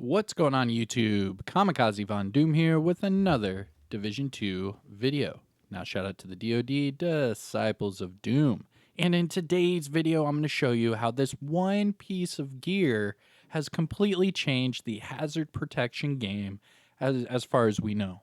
What's going on YouTube? Kamikazevondoom here with another Division 2 video. Now shout out to the DoD Disciples of Doom. And in today's video, I'm going to show you how this one piece of gear has completely changed the hazard protection game as far as we know.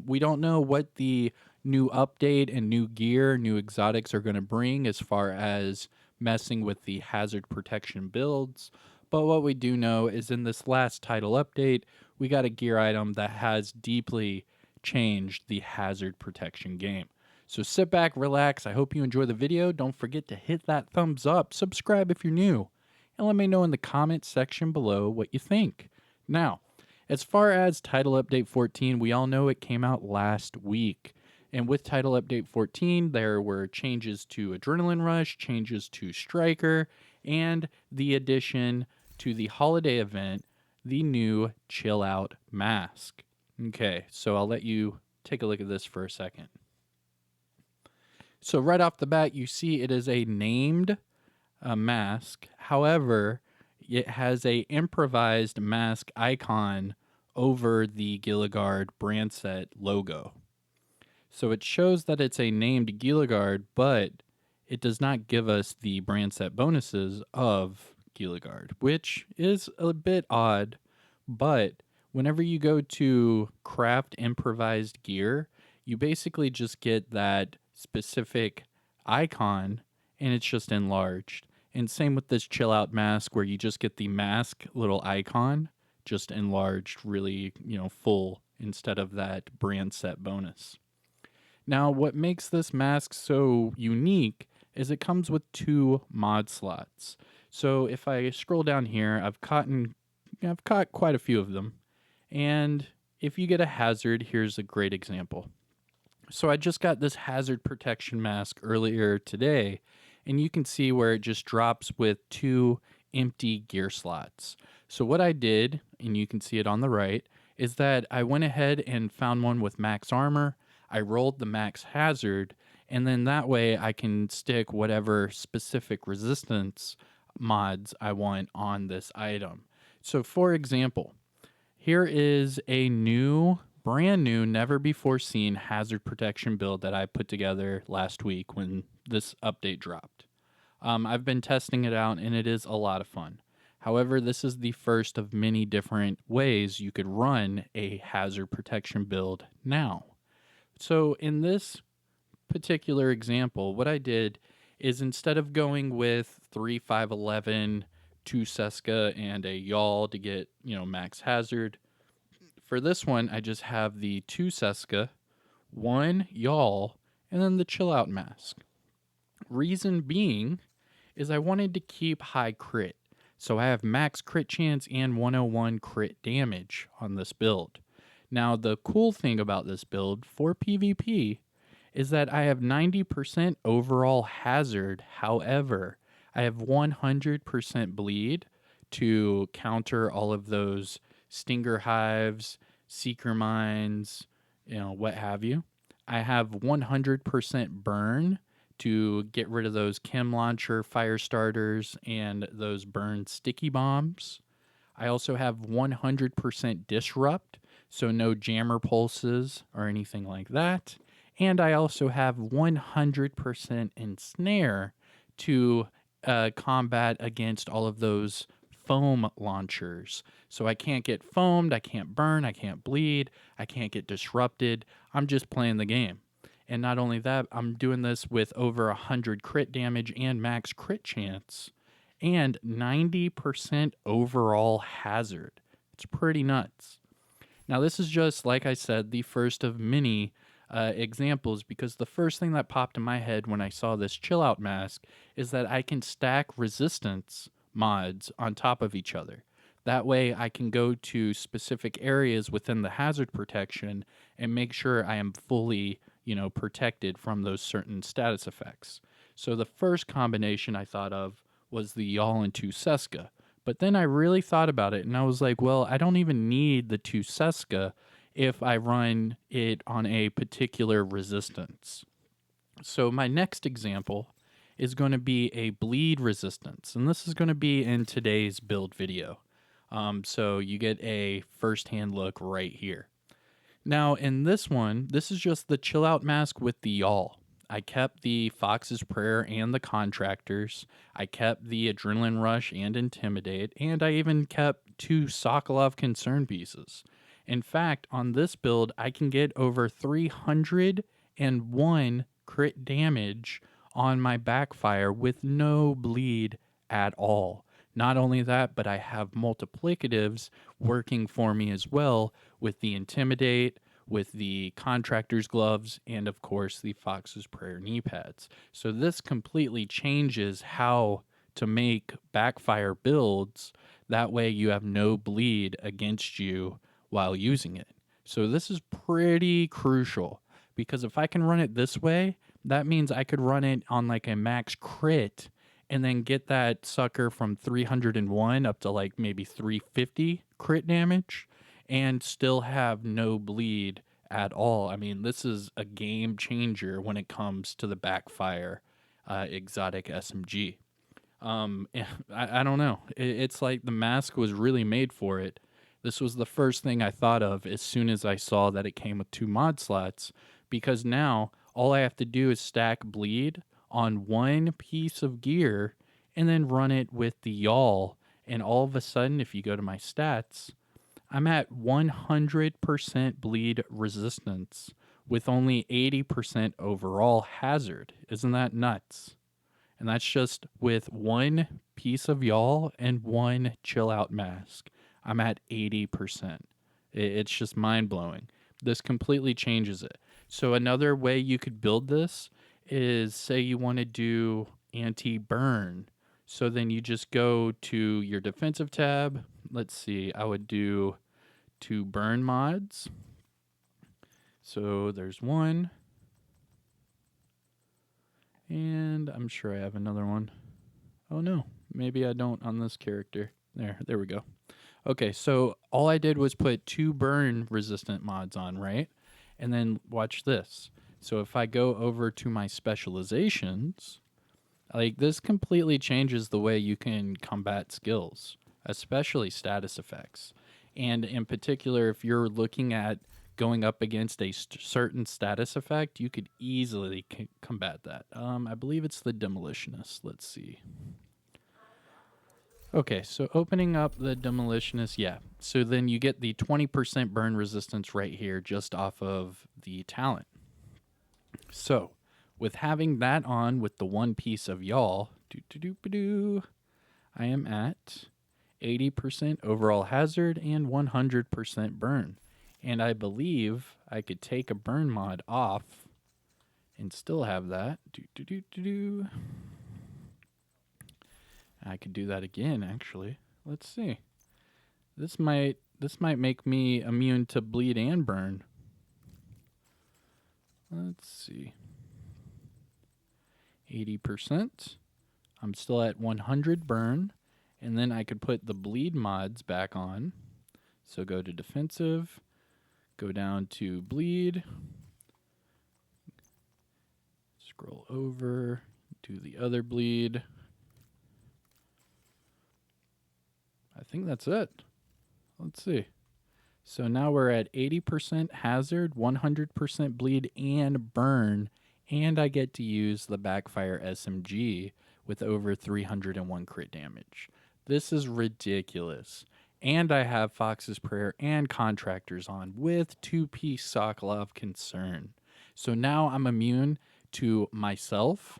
We don't know what the new update and new gear, new exotics are going to bring as far as messing with the hazard protection builds. But what we do know is in this last title update, we got a gear item that has deeply changed the hazard protection game. So sit back, relax. I hope you enjoy the video. Don't forget to hit that thumbs up, subscribe if you're new, and let me know in the comments section below what you think. Now, as far as Title Update 14, we all know it came out last week. And with Title Update 14, there were changes to Adrenaline Rush, changes to Striker, and the addition to the holiday event, the new Chill Out Mask. Okay, so I'll let you take a look at this for a second. So right off the bat, you see it is a named mask. However, it has a improvised mask icon over the Gilligard brand set logo. So it shows that it's a named Gilligard, but it does not give us the brand set bonuses of Gilligard, which is a bit odd. But whenever you go to craft improvised gear, you basically just get that specific icon and it's just enlarged. And same with this chill out mask where you just get the mask little icon just enlarged really, full instead of that brand set bonus. Now, what makes this mask so unique is it comes with 2 mod slots. So if I scroll down here, I've caught quite a few of them. And if you get a hazard, here's a great example. So I just got this hazard protection mask earlier today, and you can see where it just drops with 2 empty gear slots. So what I did, and you can see it on the right, is that I went ahead and found one with max armor. I rolled the max hazard, and then that way I can stick whatever specific resistance mods I want on this item. So for example, here is a brand new, never before seen hazard protection build that I put together last week when this update dropped. I've been testing it out and it is a lot of fun. However, this is the first of many different ways you could run a hazard protection build now. So in this particular example, what I did is instead of going with 3 511, 2 Seska, and a Yawl to get, max hazard, for this one, I just have the 2 Seska, 1 Yawl, and then the chill out mask. Reason being is I wanted to keep high crit. So I have max crit chance and 101 crit damage on this build. Now, the cool thing about this build for PvP is that I have 90% overall hazard. However, I have 100% bleed to counter all of those stinger hives, seeker mines, what have you. I have 100% burn to get rid of those chem launcher fire starters and those burn sticky bombs. I also have 100% disrupt, so no jammer pulses or anything like that. And I also have 100% ensnare to combat against all of those foam launchers. So I can't get foamed, I can't burn, I can't bleed, I can't get disrupted. I'm just playing the game. And not only that, I'm doing this with over 100 crit damage and max crit chance and 90% overall hazard. It's pretty nuts. Now, this is just, like I said, the first of many examples, because the first thing that popped in my head when I saw this chill out mask is that I can stack resistance mods on top of each other. That way I can go to specific areas within the hazard protection and make sure I am fully, protected from those certain status effects. So the first combination I thought of was the Yawl and 2 Seska. But then I really thought about it and I was like, well, I don't even need the 2 Seska if I run it on a particular resistance. So my next example is going to be a bleed resistance, and this is going to be in today's build video. So you get a first-hand look right here. Now, in this one, this is just the chill out mask with the y'all. I kept the Fox's Prayer and the Contractors. I kept the Adrenaline Rush and Intimidate. And I even kept 2 Sokolov Concern pieces. In fact, on this build, I can get over 301 crit damage on my backfire with no bleed at all. Not only that, but I have multiplicatives working for me as well with the Intimidate, with the Contractor's Gloves, and of course the Fox's Prayer knee pads. So this completely changes how to make backfire builds. That way you have no bleed against you while using it. So this is pretty crucial because if I can run it this way, that means I could run it on like a max crit and then get that sucker from 301 up to like maybe 350 crit damage and still have no bleed at all. I mean, this is a game changer when it comes to the backfire exotic SMG. I don't know. It's like the mask was really made for it. This was the first thing I thought of as soon as I saw that it came with 2 mod slots, because now all I have to do is stack bleed on one piece of gear and then run it with the y'all. And all of a sudden, if you go to my stats, I'm at 100% bleed resistance with only 80% overall hazard. Isn't that nuts? And that's just with one piece of y'all and one chill out mask. I'm at 80%. It's just mind blowing. This completely changes it. So, another way you could build this is say you want to do anti burn. So, then you just go to your defensive tab. Let's see, I would do 2 burn mods. So, there's one. And I'm sure I have another one. Oh no, maybe I don't on this character. There we go. Okay, so all I did was put 2 burn resistant mods on, right? And then watch this. So if I go over to my specializations, like this completely changes the way you can combat skills, especially status effects. And in particular, if you're looking at going up against a certain status effect, you could easily combat that. I believe it's the Demolitionist. Let's see. Okay, so opening up the Demolitionist, yeah. So then you get the 20% burn resistance right here just off of the talent. So with having that on with the one piece of y'all, I am at 80% overall hazard and 100% burn. And I believe I could take a burn mod off and still have that. I could do that again, actually. Let's see. This might make me immune to bleed and burn. Let's see. 80%. I'm still at 100 burn. And then I could put the bleed mods back on. So go to defensive. Go down to bleed. Scroll over. Do the other bleed. I think that's it. Let's see. So now we're at 80% hazard, 100% bleed and burn, and I get to use the backfire SMG with over 301 crit damage. This is ridiculous. And I have Fox's Prayer and Contractors on with 2-piece Sokolov Concern. So now I'm immune to myself,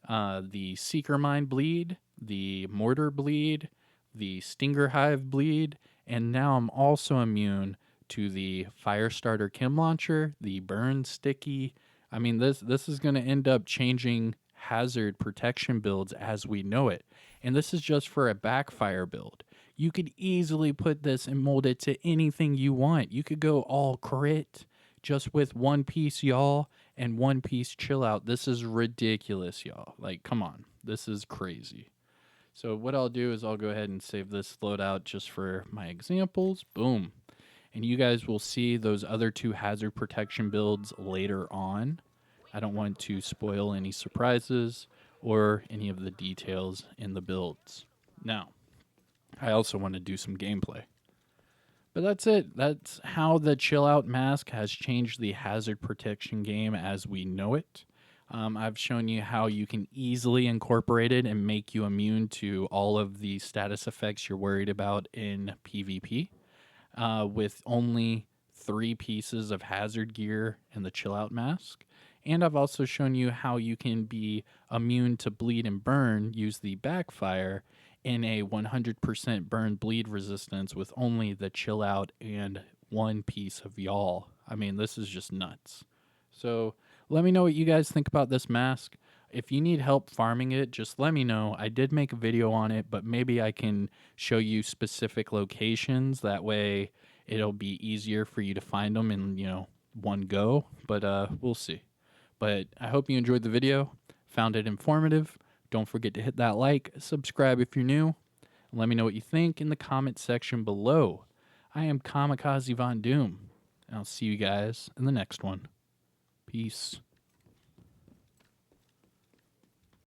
the Seeker Mine bleed, the Mortar bleed, the Stinger Hive bleed, and now I'm also immune to the Firestarter Chem Launcher, the Burn Sticky. I mean, this is going to end up changing hazard protection builds as we know it. And this is just for a backfire build. You could easily put this and mold it to anything you want. You could go all crit just with one piece y'all and one piece chill out. This is ridiculous, y'all. Like, come on. This is crazy. So what I'll do is I'll go ahead and save this loadout just for my examples. Boom. And you guys will see those other 2 hazard protection builds later on. I don't want to spoil any surprises or any of the details in the builds. Now, I also want to do some gameplay. But that's it. That's how the chill out mask has changed the hazard protection game as we know it. I've shown you how you can easily incorporate it and make you immune to all of the status effects you're worried about in PvP with only 3 pieces of hazard gear and the chill out mask. And I've also shown you how you can be immune to bleed and burn, use the backfire in a 100% burn bleed resistance with only the chill out and 1 piece of y'all. I mean, this is just nuts. So let me know what you guys think about this mask. If you need help farming it, just let me know. I did make a video on it, but maybe I can show you specific locations. That way it'll be easier for you to find them in, one go. But we'll see. But I hope you enjoyed the video, found it informative. Don't forget to hit that like, subscribe if you're new. Let me know what you think in the comment section below. I am Kamikazevondoom, and I'll see you guys in the next one. Peace.